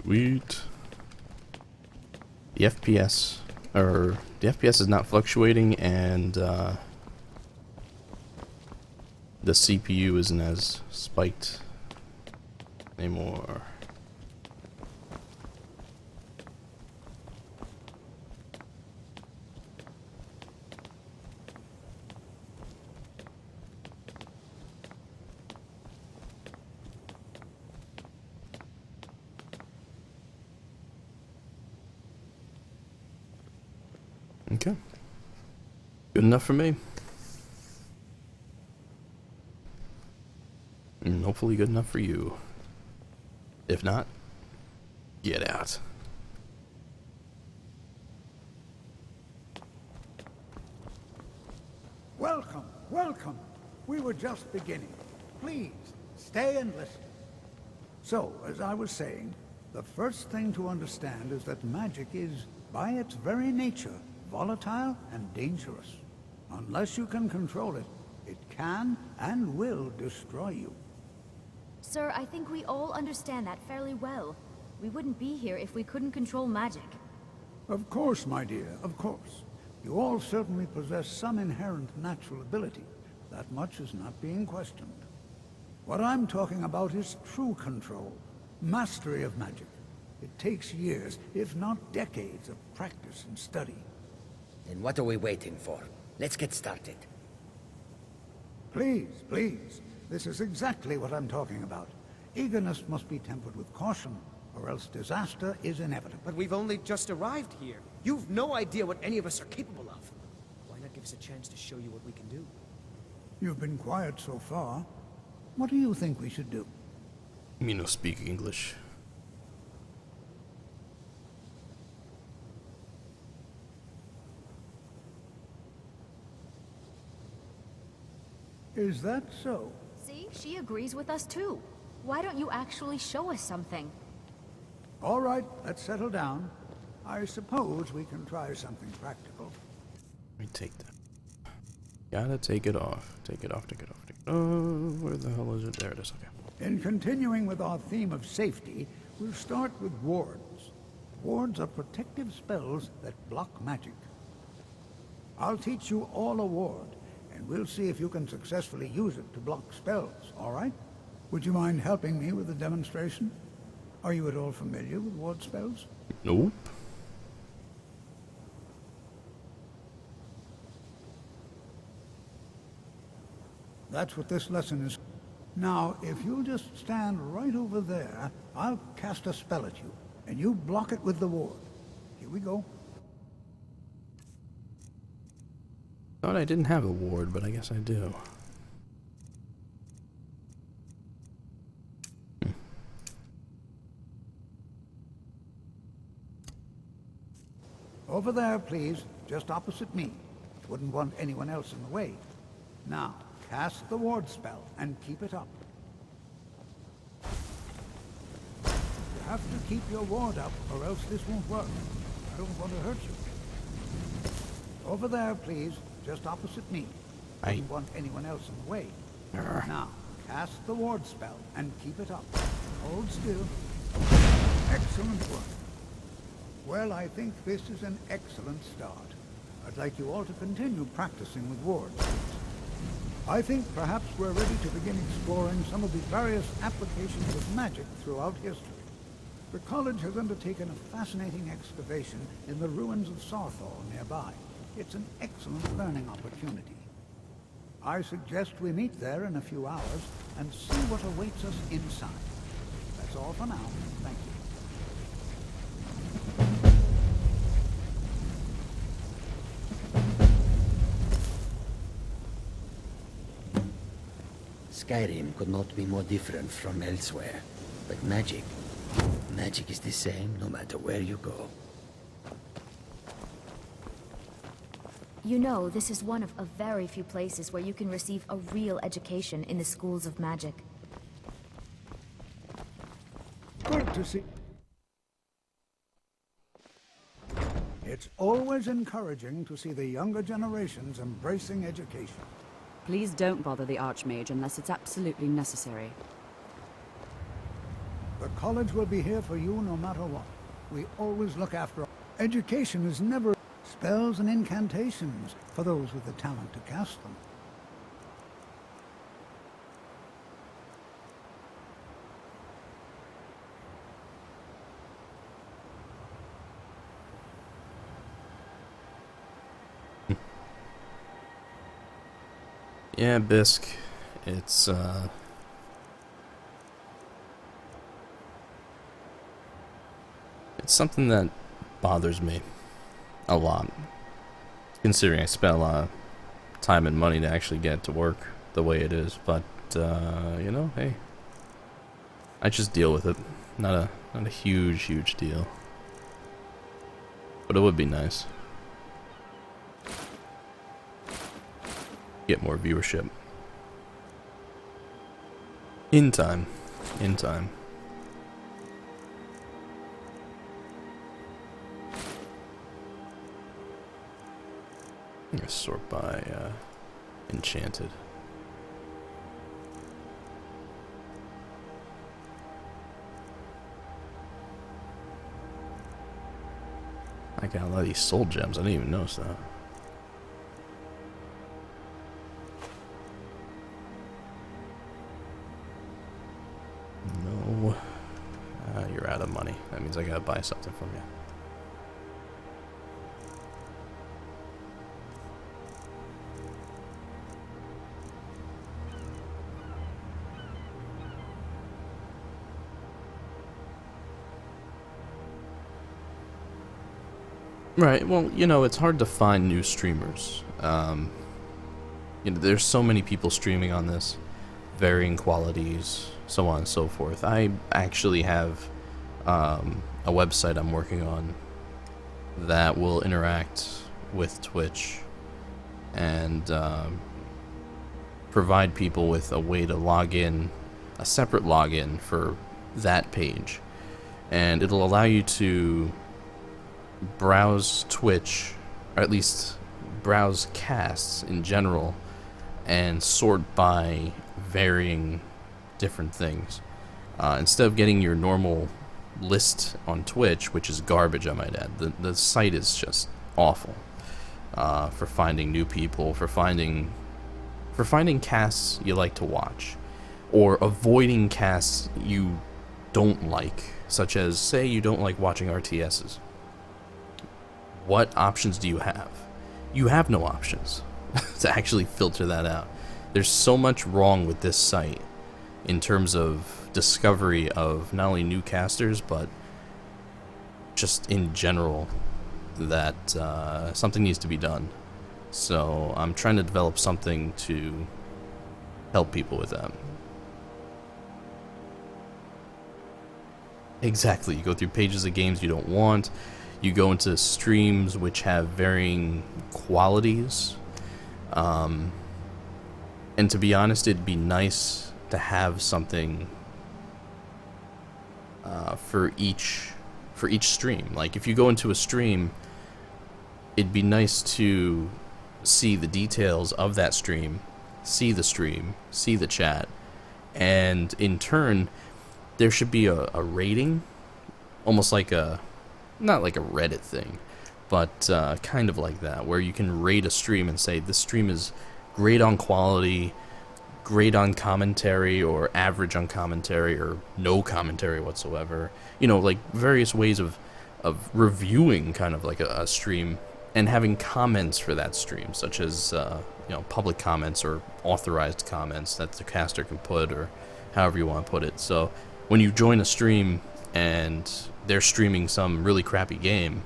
Sweet. The FPS, or the FPS is not fluctuating, and the CPU isn't as spiked anymore. Okay. Good enough for me. And hopefully good enough for you. If not, get out. Welcome, welcome. We were just beginning. Please, stay and listen. So, as I was saying, the first thing to understand is that magic is, by its very nature, volatile and dangerous. Unless you can control it, it can and will destroy you. Sir, I think we all understand that fairly well. We wouldn't be here if we couldn't control magic. Of course, my dear, of course. You all certainly possess some inherent natural ability. That much is not being questioned. What I'm talking about is true control, mastery of magic. It takes years, if not decades, of practice and study. Then what are we waiting for? Let's get started. Please, please. This is exactly what I'm talking about. Eagerness must be tempered with caution, or else disaster is inevitable. But we've only just arrived here. You've no idea what any of us are capable of. Why not give us a chance to show you what we can do? You've been quiet so far. What do you think we should do? Me no speak English. Is that so? See, she agrees with us too. Why don't you actually show us something? All right, let's settle down. I suppose we can try something practical. Let me take that. Gotta take it off. Take it off, take it off, take it off. Where the hell is it? There it is, okay. In continuing with our theme of safety, we'll start with wards. Wards are protective spells that block magic. I'll teach you all a ward, and we'll see if you can successfully use it to block spells, all right? Would you mind helping me with the demonstration? Are you at all familiar with ward spells? Nope. That's what this lesson is. Now, if you'll just stand right over there, I'll cast a spell at you, and you block it with the ward. Here we go. Thought I didn't have a ward, but I guess I do. Over there, please, just opposite me. Wouldn't want anyone else in the way. Now, cast the ward spell and keep it up. You have to keep your ward up, or else this won't work. I don't want to hurt you. Over there, please, just opposite me. Wouldn't want anyone else in the way. Now, cast the ward spell and keep it up. Hold still. Excellent work. Well, I think this is an excellent start. I'd like you all to continue practicing with wards. I think perhaps we're ready to begin exploring some of the various applications of magic throughout history. The college has undertaken a fascinating excavation in the ruins of Sarthal nearby. It's an excellent learning opportunity. I suggest we meet there in a few hours and see what awaits us inside. That's all for now. Thank you. Skyrim could not be more different from elsewhere. But magic is the same no matter where you go. You know, this is one of a very few places where you can receive a real education in the schools of magic. Good to see. It's always encouraging to see the younger generations embracing education. Please don't bother the Archmage unless it's absolutely necessary. The college will be here for you no matter what. We always look after... Education is never... Spells and incantations for those with the talent to cast them. Yeah, Bisque. It's something that bothers me a lot, considering I spent a lot of time and money to actually get it to work the way it is. But you know, hey, I just deal with it. Not a huge deal, but it would be nice. Get more viewership. In time. In time. I'm gonna sort by Enchanted. I got a lot of these soul gems. I didn't even notice that. No. You're out of money. That means I gotta buy something from you. Right, well, you know, it's hard to find new streamers. You know, there's so many people streaming on this, varying qualities, so on and so forth. I actually have a website I'm working on that will interact with Twitch and provide people with a way to log in, a separate login for that page. And it'll allow you to browse Twitch, or at least browse casts in general, and sort by varying different things. Instead of getting your normal list on Twitch, which is garbage, I might add, the site is just awful for finding new people, for finding casts you like to watch, or avoiding casts you don't like, such as, say, you don't like watching RTSs. What options do you have? You have no options to actually filter that out. There's so much wrong with this site in terms of discovery of not only new casters, but just in general, that something needs to be done. So I'm trying to develop something to help people with that. Exactly. You go through pages of games you don't want. You go into streams which have varying qualities. And to be honest, it'd be nice to have something for each stream. Like, if you go into a stream, it'd be nice to see the details of that stream, see the stream, see the chat, and in turn, there should be a rating, almost like not like a Reddit thing, but kind of like that, where you can rate a stream and say, this stream is great on quality, great on commentary, or average on commentary, or no commentary whatsoever. You know, like various ways of reviewing kind of like a stream, and having comments for that stream, such as you know, public comments or authorized comments that the caster can put, or however you want to put it. So when you join a stream and they're streaming some really crappy game,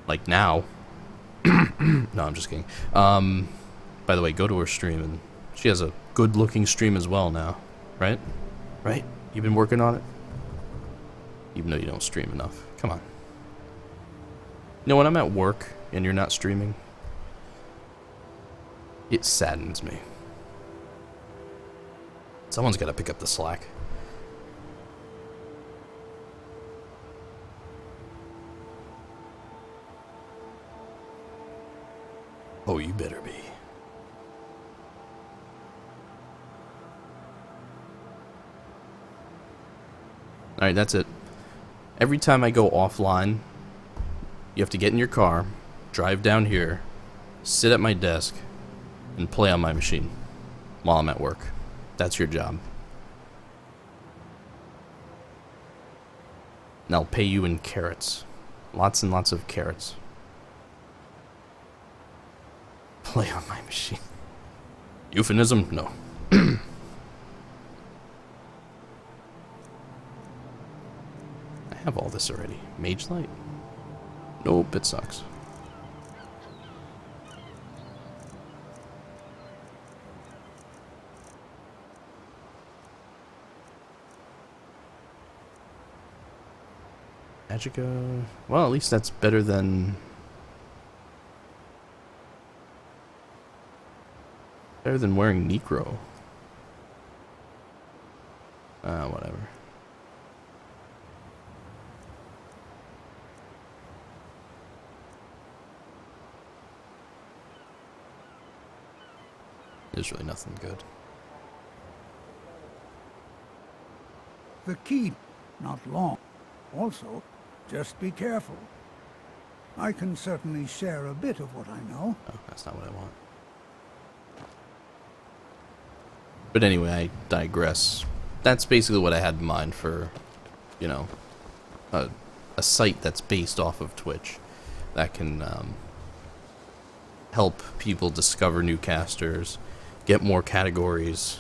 like now, no, I'm just kidding. By the way, go to her stream, and she has a good-looking stream as well now, right? Right? You've been working on it? Even though you don't stream enough. Come on. You know, when I'm at work and you're not streaming, it saddens me. Someone's got to pick up the slack. Oh, you better be. Alright, that's it. Every time I go offline, you have to get in your car, drive down here, sit at my desk, and play on my machine while I'm at work. That's your job. And I'll pay you in carrots. Lots and lots of carrots. Play on my machine. Euphemism? No. I have all this already. Mage Light? Nope, it sucks. Magica... Well, at least that's better than... Better than wearing Necro. Whatever. There's really nothing good. The key, not long. Also, just be careful. I can certainly share a bit of what I know. Oh, that's not what I want. But anyway, I digress. That's basically what I had in mind for, you know, a site that's based off of Twitch that can help people discover new casters, get more categories,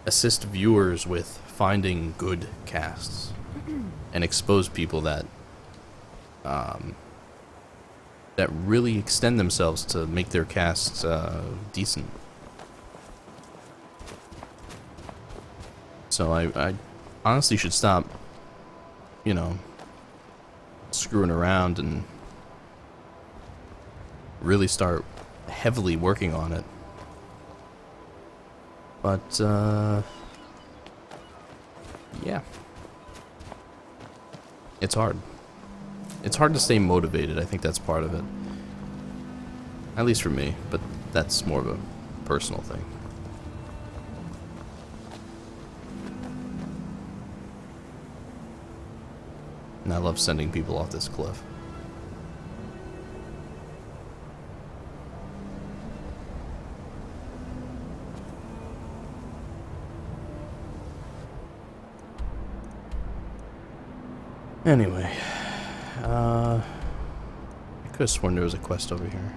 assist viewers with finding good casts, and expose people that that really extend themselves to make their casts decent. So I honestly should stop, you know, screwing around and really start heavily working on it. But, yeah. It's hard. It's hard to stay motivated. I think that's part of it. At least for me, but that's more of a personal thing. And I love sending people off this cliff. Anyway, I could have sworn there was a quest over here.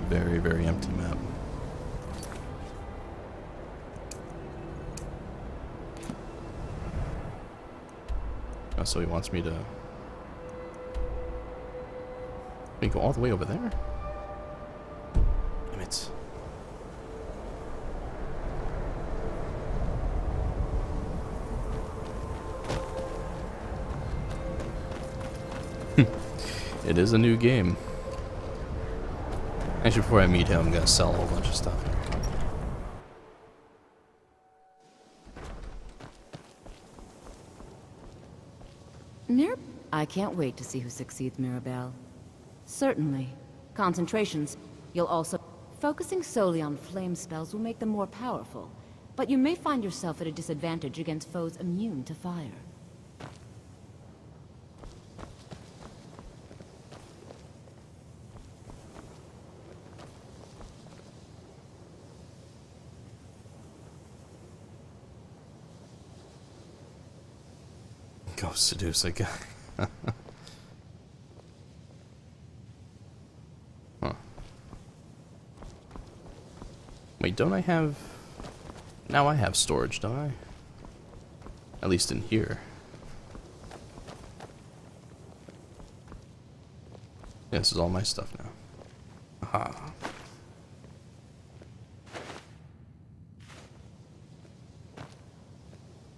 Very, very empty map. Oh, so he wants me to... We go all the way over there? Damn it. It is a new game. Actually, before I meet him, I'm gonna sell a whole bunch of stuff here. I can't wait to see who succeeds Mirabelle. Certainly. Concentrations. You'll also... Focusing solely on flame spells will make them more powerful, but you may find yourself at a disadvantage against foes immune to fire. Go seduce a guy. Huh. Wait, don't I have... Now I have storage, don't I? At least in here. Yeah, this is all my stuff now. Aha.